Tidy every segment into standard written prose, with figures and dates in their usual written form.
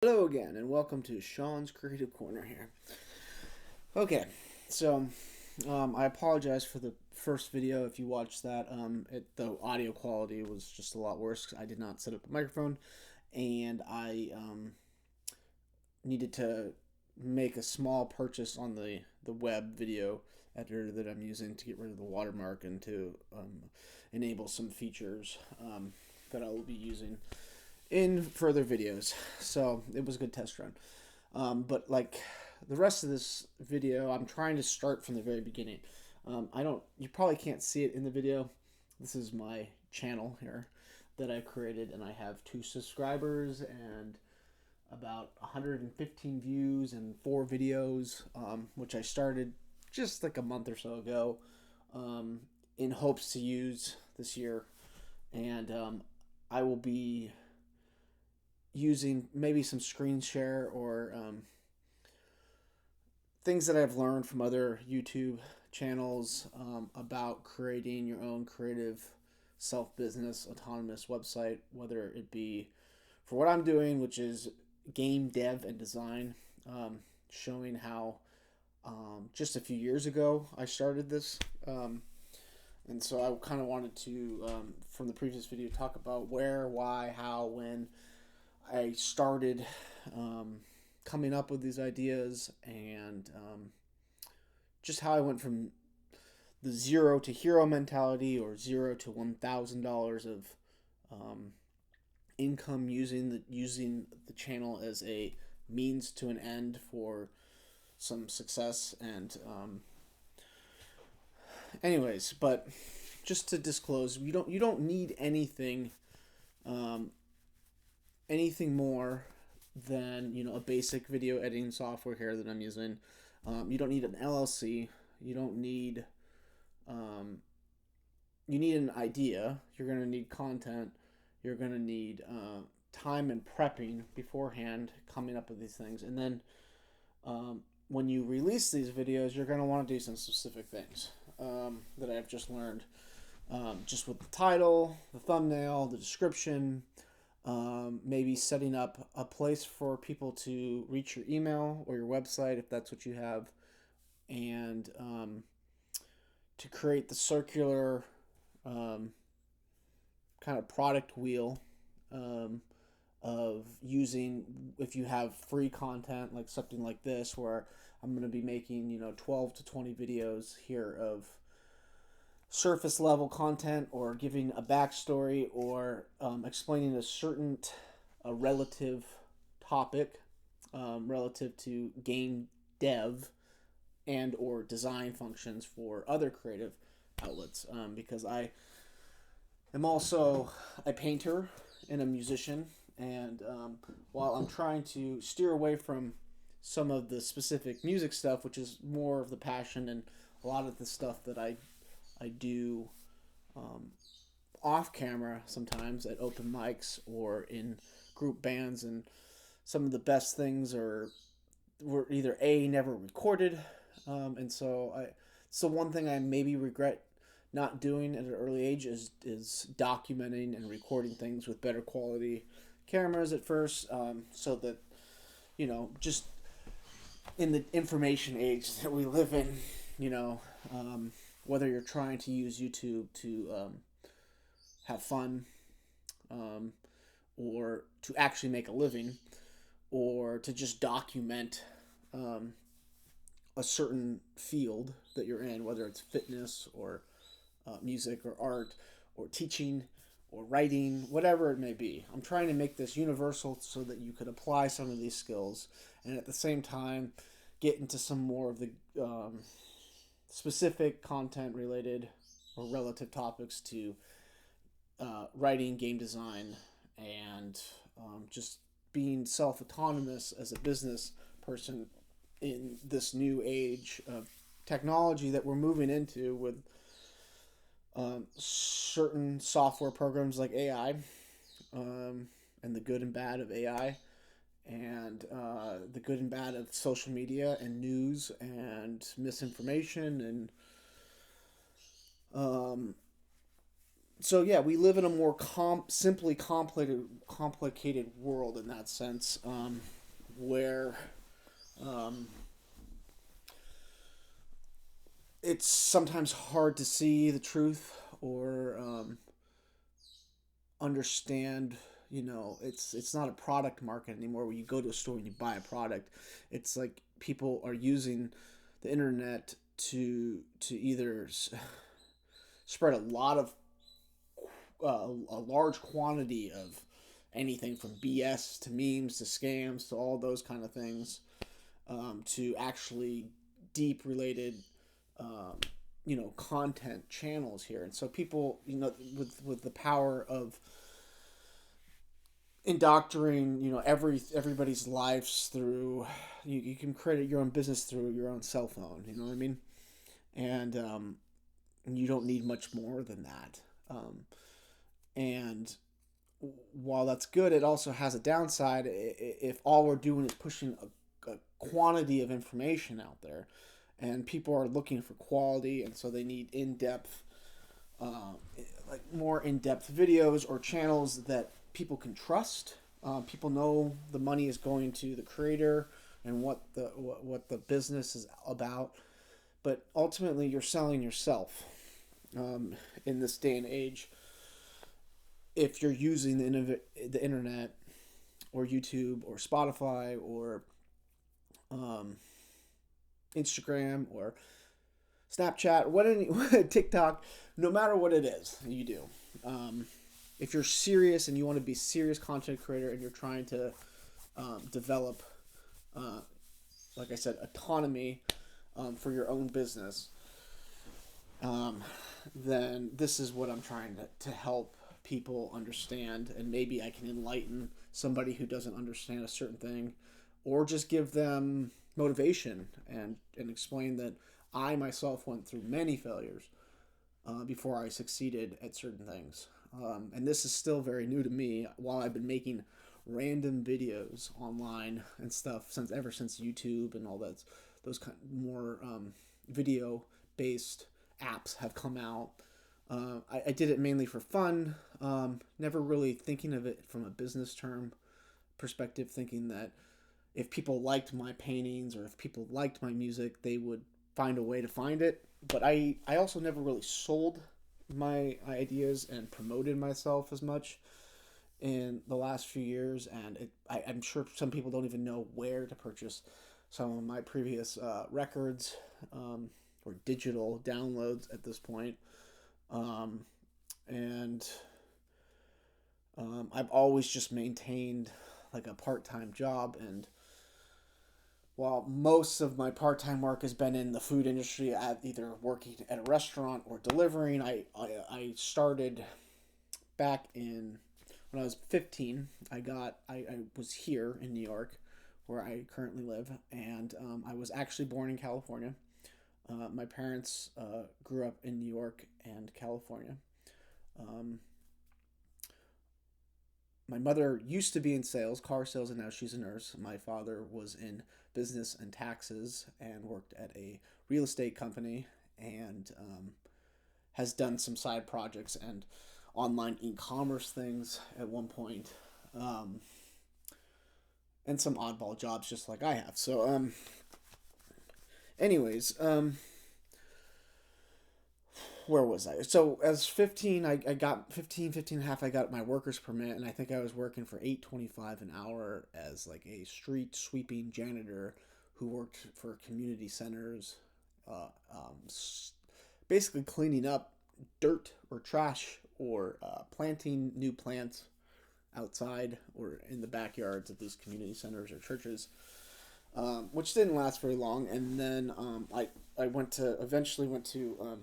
Hello again, and welcome to Sean's Creative Corner here. Okay, so I apologize for the first video. If you watched that, the audio quality was just a lot worse 'cause I did not set up a microphone, and I needed to make a small purchase on the web video editor that I'm using to get rid of the watermark and to enable some features that I will be using in further videos. So it was a good test run. But like the rest of this video, I'm trying to start from the very beginning. You probably can't see it in the video. This is my channel here that I created, and I have 2 subscribers and about 115 views and 4 videos, which I started just like a month or so ago, in hopes to use this year. And I will be using maybe some screen share or things that I've learned from other YouTube channels about creating your own creative self-business autonomous website, whether it be for what I'm doing, which is game dev and design, showing how just a few years ago I started this. And so I kind of wanted to, from the previous video, talk about where, why, how, when I started coming up with these ideas, and just how I went from the zero to hero mentality, or zero to $1,000 of income using the channel as a means to an end for some success. And anyways, but just to disclose, you don't need anything more than a basic video editing software here that I'm using. You don't need an LLC. You don't need you need an idea. You're going to need content. You're going to need time and prepping beforehand, coming up with these things. And then when you release these videos, you're going to want to do some specific things that I've just learned. Just with the title, the thumbnail, the description, maybe setting up a place for people to reach your email or your website if that's what you have, and to create the circular kind of product wheel of using, if you have free content like something like this, where I'm going to be making 12 to 20 videos here of surface level content, or giving a backstory, or explaining a relative topic relative to game dev and or design functions for other creative outlets, because I am also a painter and a musician. And while I'm trying to steer away from some of the specific music stuff, which is more of the passion, and a lot of the stuff that I do off camera sometimes at open mics or in group bands, and some of the best things were either never recorded, and so one thing I maybe regret not doing at an early age is documenting and recording things with better quality cameras at first, so that just in the information age that we live in, whether you're trying to use YouTube to have fun, or to actually make a living, or to just document a certain field that you're in, whether it's fitness or music or art or teaching or writing, whatever it may be. I'm trying to make this universal so that you could apply some of these skills, and at the same time get into some more of the specific content related or relative topics to writing, game design, and just being self-autonomous as a business person in this new age of technology that we're moving into, with certain software programs like AI, and the good and bad of AI, and the good and bad of social media and news and misinformation, and So yeah, we live in a more simply complicated world in that sense, where um, it's sometimes hard to see the truth or understand. It's not a product market anymore where you go to a store and you buy a product. It's like people are using the internet to either spread a lot of a large quantity of anything from BS to memes to scams to all those kind of things, to actually deep related content channels here. And so people, with the power of indoctrinating, everybody's lives through, you can create your own business through your own cell phone. You know what I mean? And you don't need much more than that. And while that's good, it also has a downside if all we're doing is pushing a quantity of information out there, and people are looking for quality, and so they need in-depth, like more in-depth videos or channels that people can trust. People know the money is going to the creator and what the business is about, but ultimately you're selling yourself in this day and age if you're using the internet or YouTube or Spotify or um, Instagram or Snapchat, TikTok, no matter what it is you do. If you're serious and you want to be a serious content creator and you're trying to develop, like I said, autonomy for your own business, then this is what I'm trying to help people understand, and maybe I can enlighten somebody who doesn't understand a certain thing, or just give them motivation and explain that I myself went through many failures before I succeeded at certain things. And this is still very new to me, while I've been making random videos online and stuff ever since YouTube and all that, those kind more video based apps have come out. I did it mainly for fun, never really thinking of it from a business term perspective, thinking that if people liked my paintings or if people liked my music, they would find a way to find it. But I also never really sold my ideas and promoted myself as much in the last few years, and I'm sure some people don't even know where to purchase some of my previous records, or digital downloads at this point. Um, and I've always just maintained like a part-time job, and while most of my part-time work has been in the food industry, at either working at a restaurant or delivering, I started back in when I was 15. I was here in New York, where I currently live, and I was actually born in California. My parents grew up in New York and California. Um, my mother used to be in sales, car sales, and now she's a nurse. My father was in business and taxes and worked at a real estate company, and has done some side projects and online e-commerce things at one point, um, and some oddball jobs just like I have. So, anyways, where was I? So as 15, I got 15 and a half. I got my worker's permit, and I think I was working for $8.25 an hour as like a street sweeping janitor who worked for community centers, uh, um, basically cleaning up dirt or trash, or planting new plants outside or in the backyards of these community centers or churches, which didn't last very long. And then I eventually went to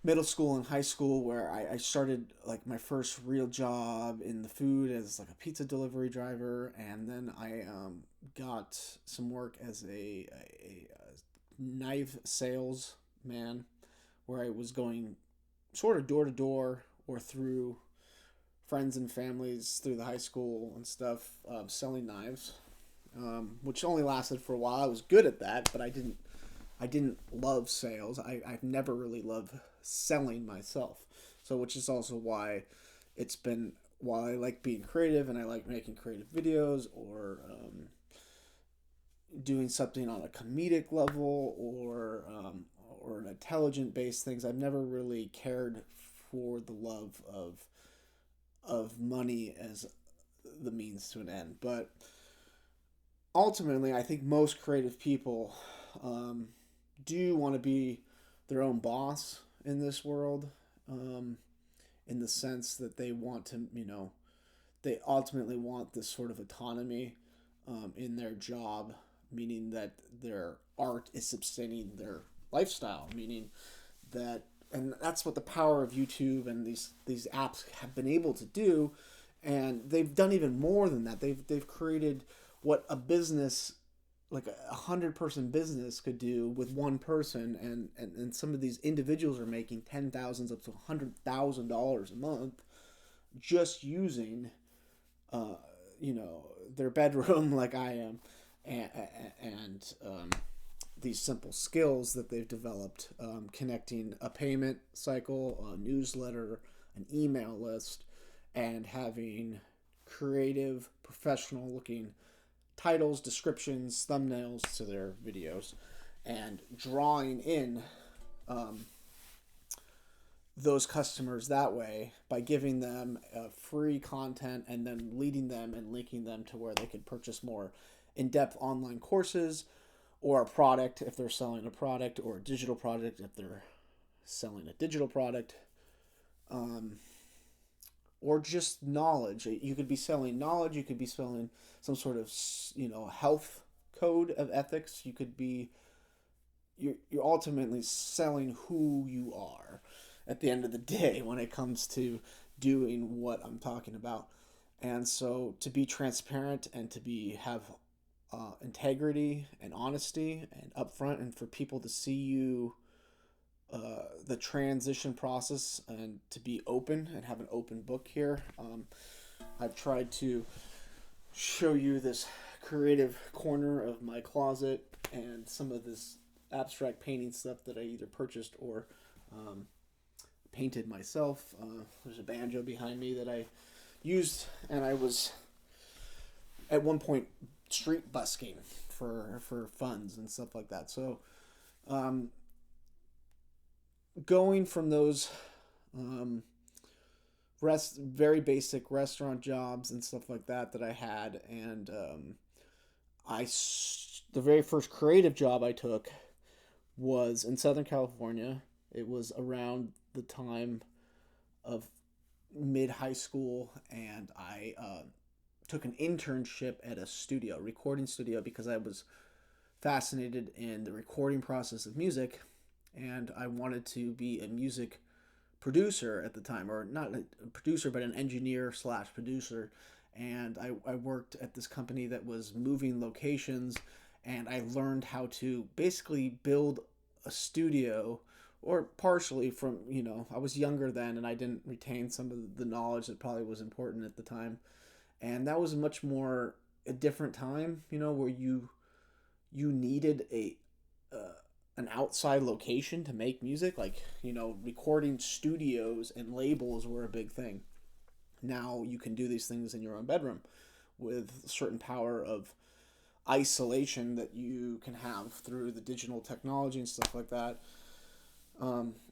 middle school and high school, where I started like my first real job in the food as like a pizza delivery driver, and then I got some work as a knife salesman, where I was going sort of door to door or through friends and families through the high school and stuff, selling knives, which only lasted for a while. I was good at that, but I didn't love sales. I've never really loved selling myself. So, which is also why it's been, while I like being creative and I like making creative videos, doing something on a comedic level, or an intelligent based things, I've never really cared for the love of money as the means to an end. But ultimately, I think most creative people um, do want to be their own boss in this world, in the sense that they want to, they ultimately want this sort of autonomy in their job, meaning that their art is sustaining their lifestyle, meaning that, and that's what the power of YouTube and these apps have been able to do. And they've done even more than that. They've created what a business, like a 100-person business, could do with one person, and some of these individuals are making $10,000 up to $100,000 a month just using uh, their bedroom, like I am, and these simple skills that they've developed, connecting a payment cycle, a newsletter, an email list, and having creative, professional looking titles, descriptions, thumbnails to their videos, and drawing in those customers that way by giving them free content and then leading them and linking them to where they could purchase more in-depth online courses, or a product if they're selling a product, or a digital product if they're selling a digital product, or just knowledge. You could be selling knowledge, you could be selling some sort of health code of ethics. You could be, you're ultimately selling who you are at the end of the day when it comes to doing what I'm talking about. And so to be transparent and to have integrity and honesty and upfront, and for people to see you, the transition process, and to be open and have an open book here. I've tried to show you this creative corner of my closet and some of this abstract painting stuff that I either purchased or painted myself. There's a banjo behind me that I used, and I was at one point street busking for funds and stuff like that. So going from those very basic restaurant jobs and stuff like that I had, and the very first creative job I took was in Southern California. It was around the time of mid high school, and I took an internship at a recording studio, because I was fascinated in the recording process of music, and I wanted to be a music producer at the time, or not a producer, but an engineer slash producer. And I worked at this company that was moving locations, and I learned how to basically build a studio, or partially from, I was younger then and I didn't retain some of the knowledge that probably was important at the time. And that was much more a different time, where you needed an outside location to make music. Like, recording studios and labels were a big thing. Now you can do these things in your own bedroom with a certain power of isolation that you can have through the digital technology and stuff like that.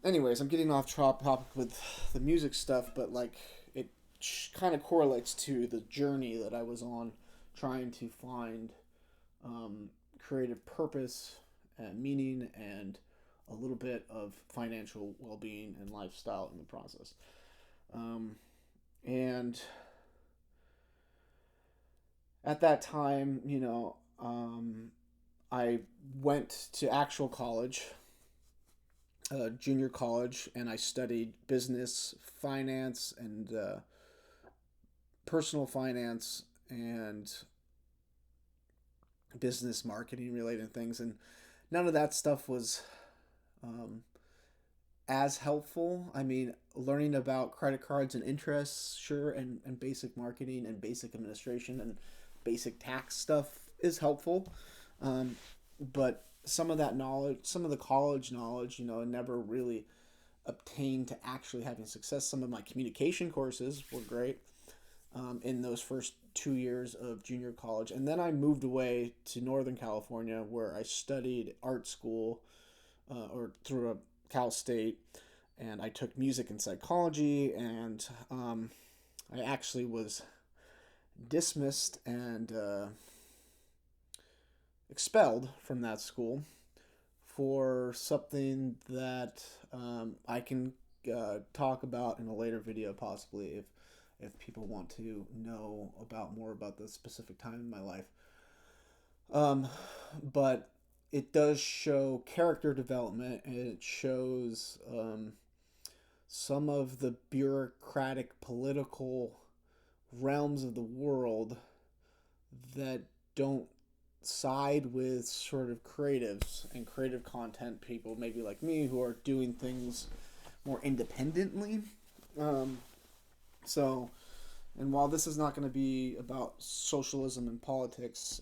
Anyways, I'm getting off topic with the music stuff, but like, it kind of correlates to the journey that I was on, trying to find creative purpose and meaning, and a little bit of financial well-being and lifestyle in the process. And at that time, I went to actual college, junior college, and I studied business, finance, and personal finance, and business marketing related things. And none of that stuff was as helpful. I mean, learning about credit cards and interests, sure, and basic marketing and basic administration and basic tax stuff is helpful. But some of that knowledge, some of the college knowledge, never really obtain to actually having success. Some of my communication courses were great in those first 2 years of junior college. And then I moved away to Northern California where I studied art school or through a Cal State. And I took music and psychology, and I actually was dismissed and expelled from that school for something that I can talk about in a later video, possibly if people want to know about more about this specific time in my life. But it does show character development, and it shows some of the bureaucratic political realms of the world that don't side with sort of creatives and creative content people, maybe like me, who are doing things more independently. So, and while this is not going to be about socialism and politics,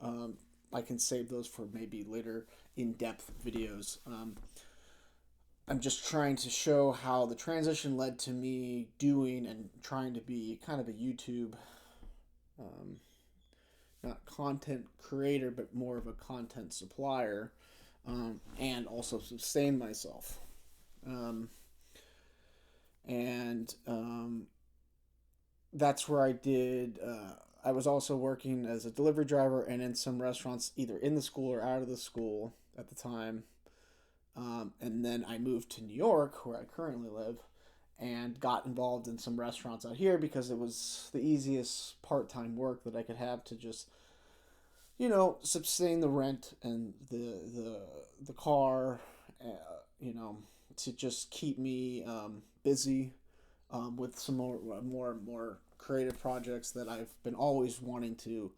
I can save those for maybe later in-depth videos. I'm just trying to show how the transition led to me doing and trying to be kind of a YouTube, not content creator, but more of a content supplier, and also sustain myself. That's where I did. I was also working as a delivery driver and in some restaurants, either in the school or out of the school at the time. And then I moved to New York, where I currently live, and got involved in some restaurants out here because it was the easiest part-time work that I could have to just, sustain the rent and the car, to just keep me busy with some more creative projects that I've been always wanting to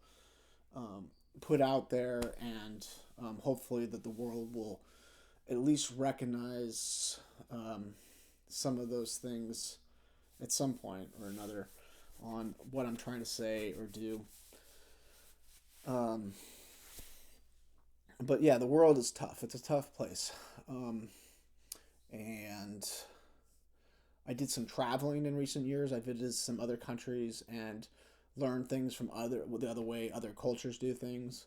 put out there, and hopefully that the world will at least recognize some of those things at some point or another on what I'm trying to say or do. But yeah, the world is tough. It's a tough place. And I did some traveling in recent years. I visited some other countries and learned things from the other way other cultures do things.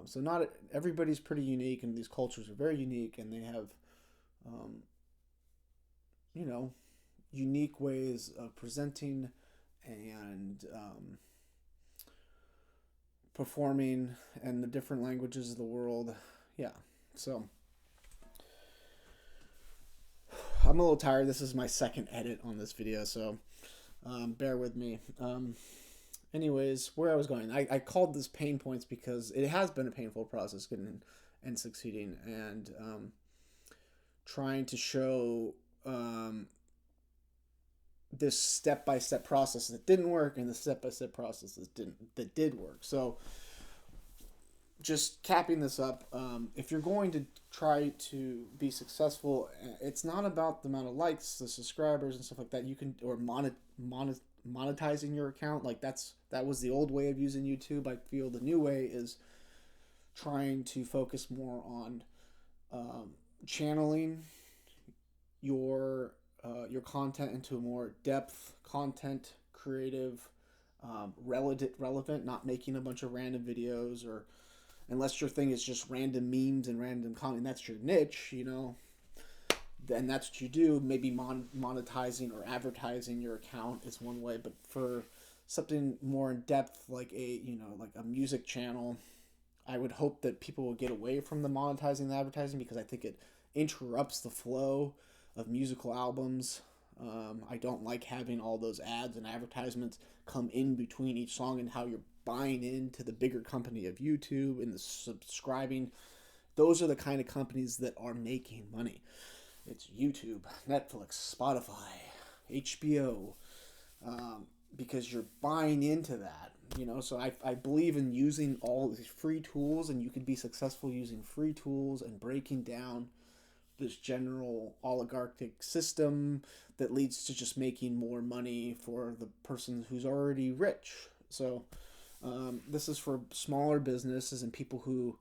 So not everybody's pretty unique, and these cultures are very unique, and they have, unique ways of presenting and performing, and the different languages of the world. Yeah, so I'm a little tired. This is my second edit on this video, so bear with me. Anyways, where I was going, I called this pain points because it has been a painful process getting in and succeeding, and trying to show this step-by-step process that didn't work and the step-by-step process that did work. So just capping this up, if you're going to try to be successful, it's not about the amount of likes, the subscribers and stuff like that. You can, or monetizing your account. Like that was the old way of using YouTube. I feel the new way is trying to focus more on channeling your content into a more depth content, creative, relevant, not making a bunch of random videos, or unless your thing is just random memes and random content, that's your niche, then that's what you do. Maybe monetizing or advertising your account is one way, but for something more in depth, like a music channel, I would hope that people will get away from the monetizing and advertising, because I think it interrupts the flow of musical albums. I don't like having all those ads and advertisements come in between each song, and how you're buying into the bigger company of YouTube and the subscribing. Those are the kind of companies that are making money. It's YouTube, Netflix, Spotify, HBO, because you're buying into that, So I believe in using all these free tools, and you can be successful using free tools and breaking down this general oligarchic system that leads to just making more money for the person who's already rich. So this is for smaller businesses and people who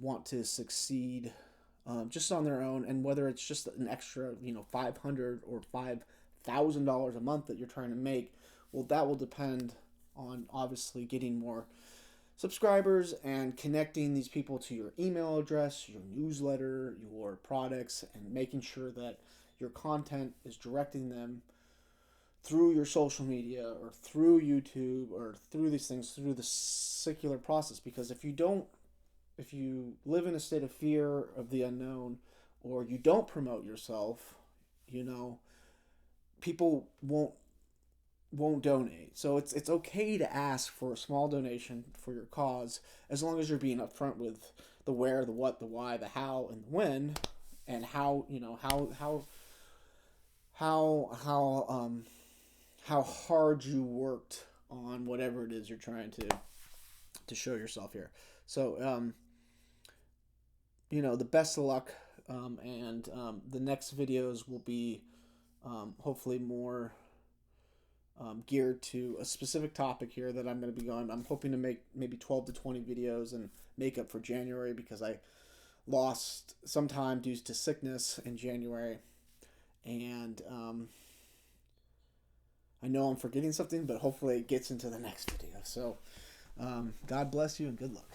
want to succeed just on their own, and whether it's just an extra, $500 or $5,000 a month that you're trying to make, well, that will depend on obviously getting more subscribers and connecting these people to your email address, your newsletter, your products, and making sure that your content is directing them through your social media or through YouTube or through these things, through the circular process. Because if you live in a state of fear of the unknown, or you don't promote yourself, people won't donate. So it's okay to ask for a small donation for your cause, as long as you're being upfront with the where, the what, the why, the how, and the when, and how hard you worked on whatever it is you're trying to show yourself here. So the best of luck, and the next videos will be hopefully more geared to a specific topic here that I'm going to be going. I'm hoping to make maybe 12 to 20 videos and make up for January, because I lost some time due to sickness in January, and I know I'm forgetting something, but hopefully it gets into the next video. So God bless you and good luck.